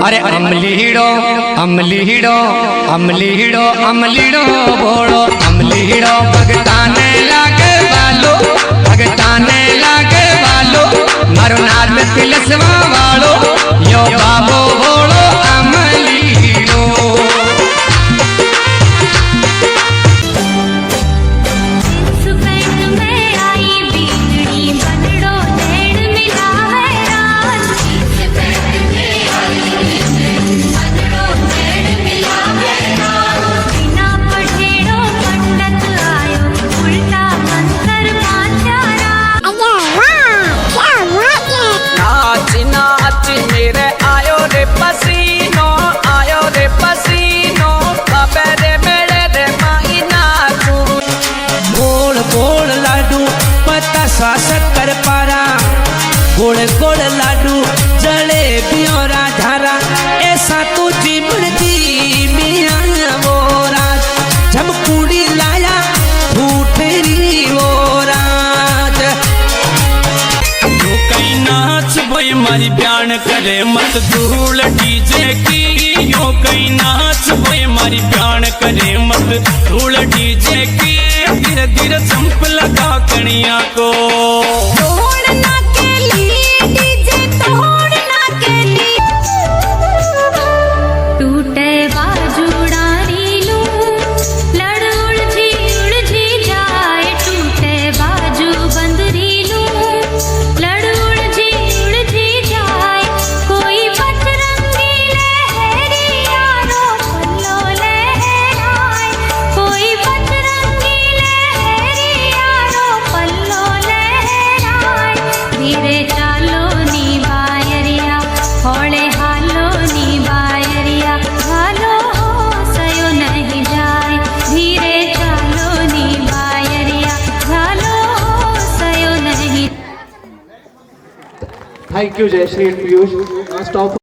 अरे अमलीड़ो अमलीड़ो अमलीड़ो अमलीड़ो भोड़ो अमलीड़ो भगताने लागे वालो भगताने लागे वालो मारो नाद तिलस्वा वालो यो बाबो भोड़ो अमलीड़ो। शक्कर पारा गोड़ गोड़ लाडू जलेबी और धारा ऐसा तो जीवन दी मियां वो रात जब कुड़ी लाया फूटेरी वो रात यो कहीं नाच भाई मारी बयान करे मत धूल डीजे की यो कहीं नाच भाई मारी बयान करे मत धूल डीजे की धीरे धीरे चंप लगा कणिया को तोड़ना के लिए डीजे तोड़ना के लिए टूटे बाजूड़ारी लू लड़ उलझी जाए टूटे बाजू बंदरी लू लड़ उलझी जाए कोई बजरंगी लहरी यारो पल्लो लहराए कोई बजरंगी लहरी यारो पल्लो लहराए धीरे चालो नी बायरिया होले हालो नी बायरिया हालो सयो नहीं जाए धीरे चालो नी बायरिया हालो सयो नहीं। Thank you, Jayashree and Piyush. Now stop.